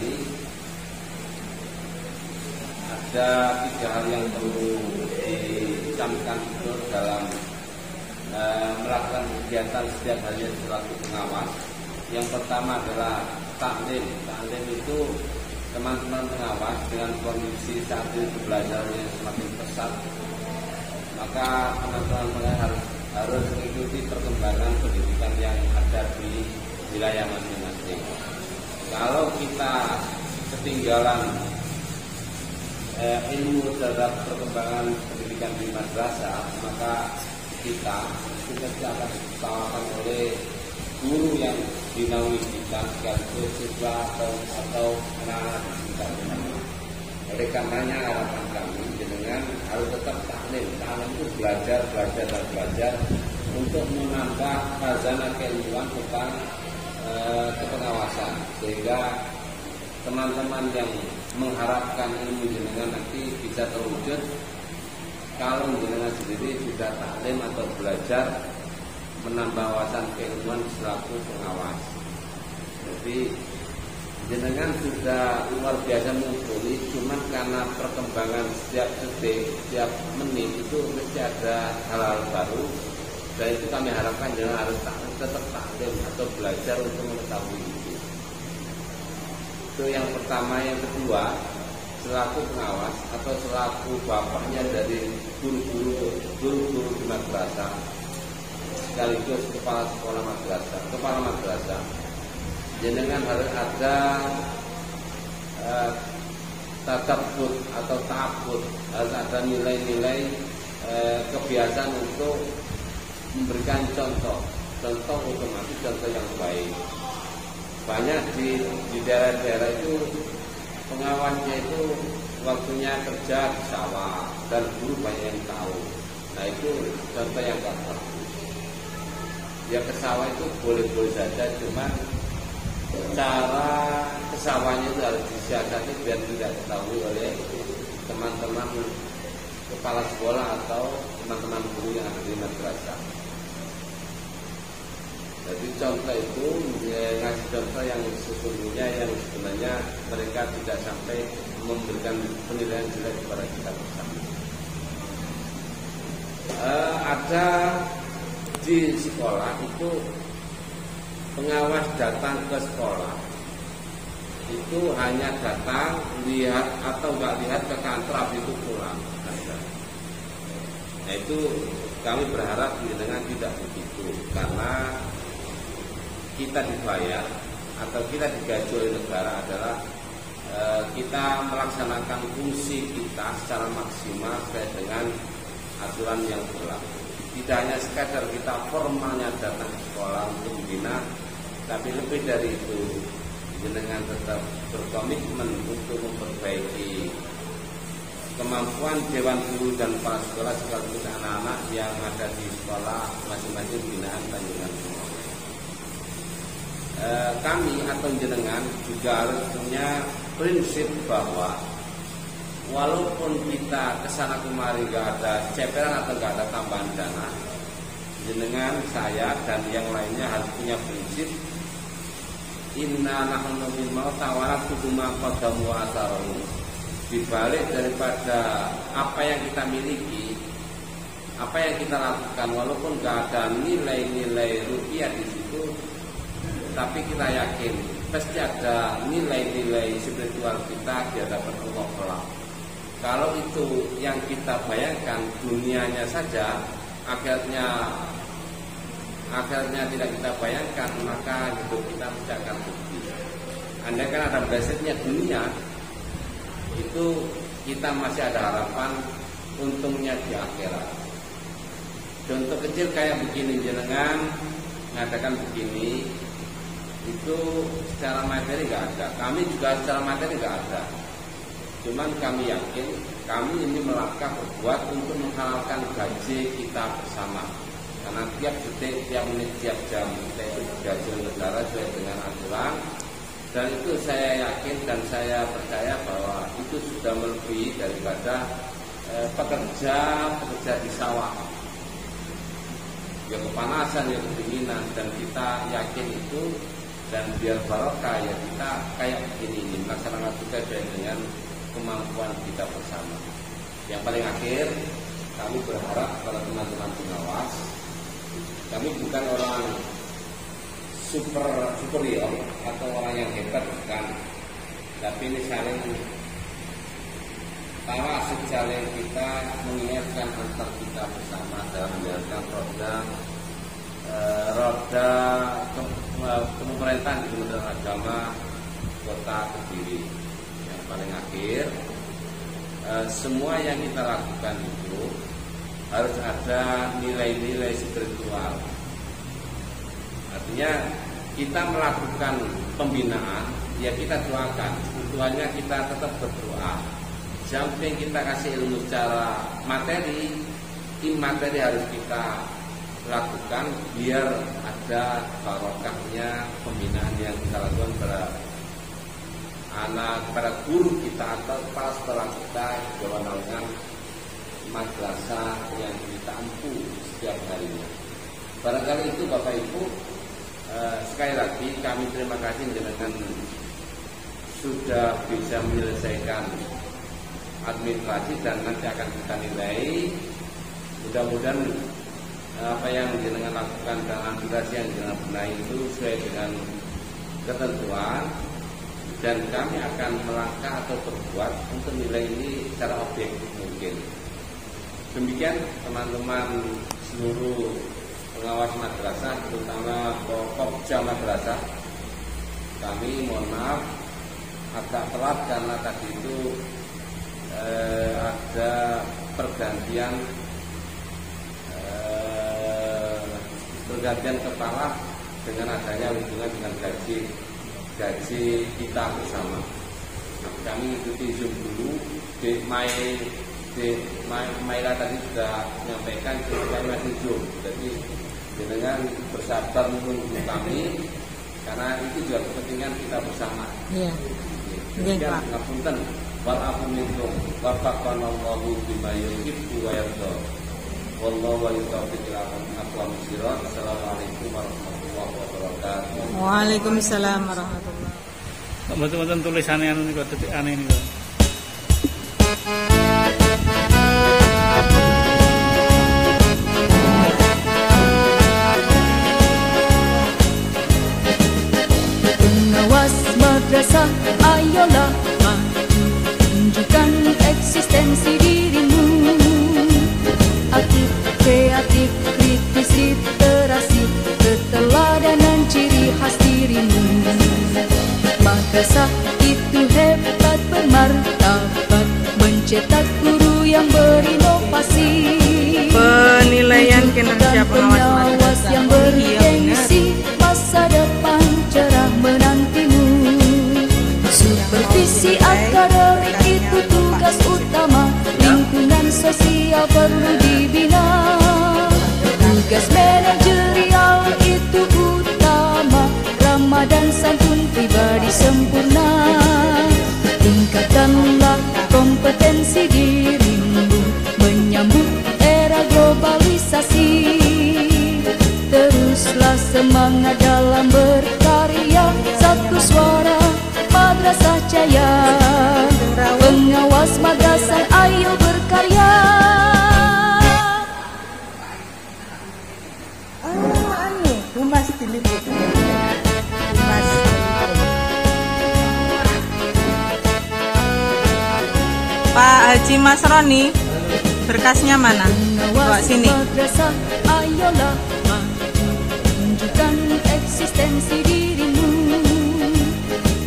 ini ada 3 hal yang perlu disampaikan dalam melakukan kegiatan setiap harinya selaku pengawas. Yang pertama adalah taklim. Taklim itu teman-teman pengawas dengan kondisi saat ini belajar yang semakin pesat, maka teman-teman pengawas harus mengikuti perkembangan pendidikan yang ada di wilayah masing-masing. Kalau kita ketinggalan ilmu terhadap perkembangan pendidikan di madrasah, maka kita akan ditawarkan oleh guru yang dinaungi kita, sekaligus siswa atau anak-anak kita. Oleh karenanya harapan kami dengan harus tetap taklim. Taklim itu belajar untuk menambah khazanah keilmuan tentang kepengawasan, sehingga teman-teman yang mengharapkan ilmu jenengan nanti bisa terwujud kalau jenengan sendiri sudah taklim atau belajar menambah wawasan keilmuan selaku pengawas. Jadi jenengan sudah luar biasa mumpuni, cuman karena perkembangan setiap detik, setiap menit itu mesti ada hal-hal baru. Dan itu kami harapkan jenengan harus tetap taklim atau belajar untuk mengetahui itu. Itu yang pertama. Yang kedua, selaku pengawas atau selaku bapaknya dari guru-guru di madrasah, sekaligus kepala madrasah, jenengan harus ada tadabbur atau ta'abbud, harus ada nilai-nilai kebiasaan untuk memberikan contoh otomatis, contoh yang baik. Banyak di daerah-daerah itu pengawasnya itu waktunya kerja di sawah dan guru banyak yang tahu. Nah itu contoh yang gak bagus. Ya ke sawah itu boleh-boleh saja, cuma cara ke sawahnya itu harus disiasati biar tidak diketahui oleh teman-teman kepala sekolah atau teman-teman guru yang ada di madrasah. Jadi contoh itu ngasih contoh yang sesungguhnya, yang sebenarnya mereka tidak sampai memberikan penilaian jelek kepada kita bersama. Ada di sekolah itu pengawas datang ke sekolah itu hanya datang lihat atau nggak lihat ke kantor habis itu pulang. Nah itu kami berharap dengan tidak begitu, karena kita dibayar atau kita digaji oleh negara adalah kita melaksanakan fungsi kita secara maksimal sesuai dengan aturan yang berlaku. Tidak hanya sekadar kita formalnya datang ke sekolah untuk membina, tapi lebih dari itu dengan tetap berkomitmen untuk memperbaiki kemampuan dewan guru dan kepala sekolah sekaligus anak-anak yang ada di sekolah masing-masing binaan Tanjungan Semua. Kami atau jenengan juga harus punya prinsip bahwa walaupun kita kesana kemari gak ada ceperan atau gak ada tambahan dana, jenengan, saya dan yang lainnya harus punya prinsip inna nahnu min mauta wa ma qaddamu wa atharu. Dibalik daripada apa yang kita miliki, apa yang kita lakukan, walaupun gak ada nilai-nilai rupiah di situ, tapi kita yakin pasti ada nilai-nilai spiritual kita di hadapan Allah kelak. Kalau itu yang kita bayangkan dunianya saja, akhirnya tidak kita bayangkan, maka hidup kita tidak akan rugi. Andai kan ada basicnya dunia, itu kita masih ada harapan untungnya di akhirat. Contoh kecil kayak begini, jenengan mengatakan begini, itu secara materi nggak ada. Kami juga secara materi nggak ada. Cuman kami yakin kami ini melangkah berbuat untuk menghalalkan gaji kita bersama. Karena tiap detik, tiap menit, tiap jam kita itu digaji oleh negara sesuai dengan aturan. Dan itu saya yakin dan saya percaya bahwa itu sudah melebihi daripada pekerja di sawah. Ya kepanasan, ya kedinginan, dan kita yakin itu Dan biar barokah ya kita kayak begini ini melaksanakan tugas dengan kemampuan kita bersama. Yang paling akhir, kami berharap kepada teman-teman pengawas, kami bukan orang superior atau orang yang hebat, bukan. Tapi ini saling tawasul, saling kita mengingatkan antar kita bersama dalam menjalankan roda pemerintahan di Kementerian Agama Kota Kediri. Yang paling akhir, semua yang kita lakukan itu harus ada nilai-nilai spiritual. Artinya kita melakukan pembinaan, ya kita doakan. Sebetulnya kita tetap berdoa. Samping kita kasih ilmu secara materi, imateri harus kita lakukan biar ada barokahnya pembinaan yang kita lakukan pada anak, pada guru kita atau para sekolah kita di bawah naungan madrasah yang kita empu setiap harinya. Barangkali itu Bapak Ibu, sekali lagi kami terima kasih dengan sudah bisa menyelesaikan administrasi dan nanti akan kita nilai. Mudah-mudahan apa yang jenengan lakukan dan administrasi yang jenengan benahi itu sesuai dengan ketentuan, dan kami akan melangkah atau berbuat untuk nilai ini secara objektif mungkin. Demikian teman-teman seluruh pengawas madrasah, terutama Pokja madrasah. Kami mohon maaf agak telat karena tadi itu ada pergantian kepala dengan adanya hubungan dengan gaji kita bersama. Nah, kami ikuti Zoom dulu. Maila tadi sudah menyampaikan kami masih Zoom. Jadi dengan bersabar menunggu kami karena itu juga kepentingan kita bersama. Iya. Demikian ngapunten. Walafu minkum wa faqanallahu bima yuhibbu wa yarda. Wallahu waliyul taufiq ila aqwamis sirat. Assalamualaikum warahmatullahi wabarakatuh. Waalaikumsalam warahmatullahi wabarakatuh. Mboten tulisane anu niku detik aneh niku. Pengawas madrasah, ayolah tunjukkan eksistensi dirimu. Aktif, kreatif, kritis, literasi, keteladanan ciri khas dirimu. Madrasah itu hebat, bermartabat, mencetak guru yang berinovasi. Penilaian kinerja pengawas yang bergengsi, masa depan cerah menantimu. Supervisi akademik itu tugas utama, lingkungan sosial perlu dibina. Tugas manajerial itu utama, ramah dan santun pribadi sempurna. Tingkatkanlah kompetensi dirimu menyambut era globalisasi. Teruslah semangat dalam berkarya, satu suara Madrasah Jaya. Pengawas madrasah, ayo berkarya. Humas diliput. Humas. Pak Haji Mas Roni, berkasnya mana? Bawa sini. Madrasah, ayolah maju, tunjukkan eksistensi dirimu.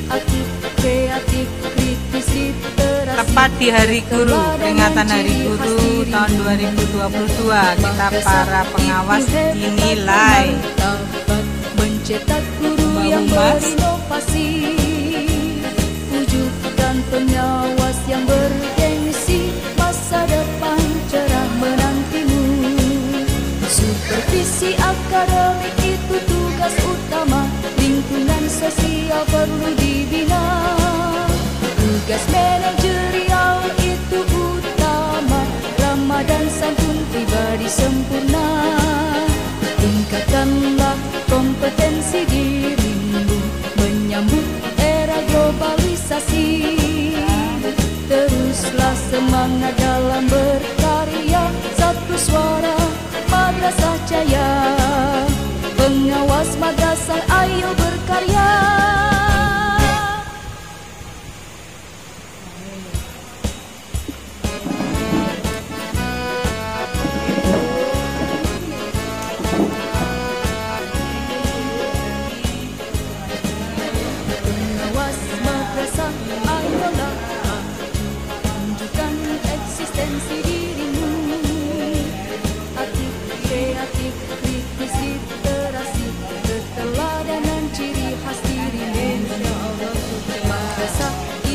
Aktif, kreatif, kritis, literasi. Tepat di Hari Guru, peringatan Hari Guru tahun 2022, kita para pengawas dinilai. Mencetak guru yang berinovasi, wujudkan pengawas yang bergengsi, masa depan cerah menantimu. Supervisi akademik itu tugas utama, lingkungan sosial perlu dibina. Tugas manajerial itu utama, ramah dan santun pribadi sempurna. Tingkatkanlah kompetensi dirimu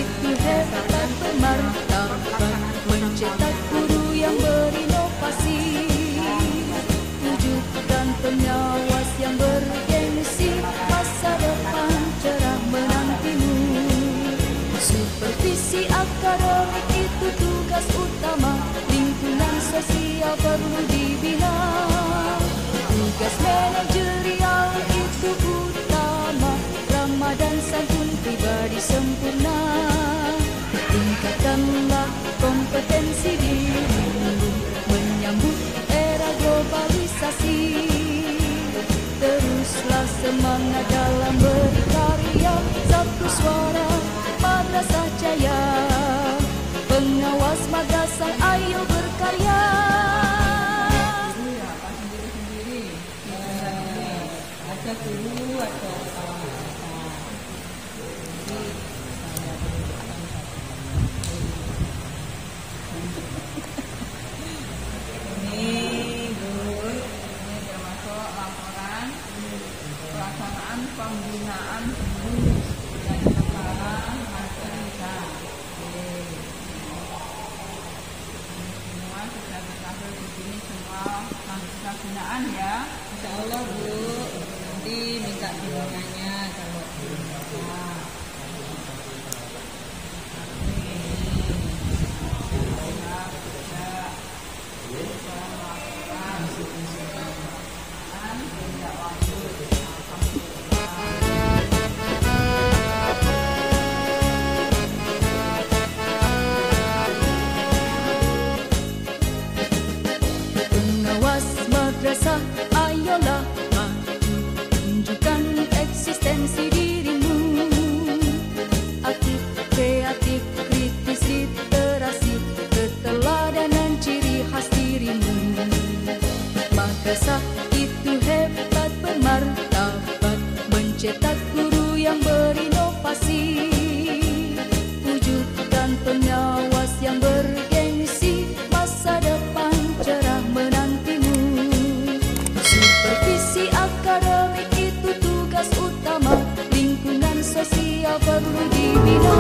itu hebat bermartabat, mencetak guru yang berinovasi, wujudkan pengawas yang bergengsi, masa depan cerah menantimu. Supervisi akademik itu tugas utama, lingkungan sosial perlu dibina, tugas manajerial itu utama, ramah dan santun pribadi sempurna. Tingkatkanlah kompetensi dirimu menyambut era globalisasi. Teruslah semangat dalam berkarya, satu suara Madrasah Jaya, pengawas madrasah ayo berkarya. Ada guru atau ini Gus, ini termasuk laporan pelaksanaan pembinaan guru dan kepala madrasah. Semua sudah tercapai di sini, semua mahasiswa binaan ya. Insya Allah Bu, nanti minta bimbingannya kalau bisa. Pengawas madrasah ayolah maju, tunjukkan eksistensi dirimu. Aktif, kreatif, kritis, literasi, keteladanan ciri khas dirimu. Madrasah itu hebat bermartabat, mencetak guru yang berinovasi, wujudkan pengawas yang bergengsi, masa depan cerah menantimu. Supervisi akademik itu tugas utama, lingkungan sosial perlu dibina.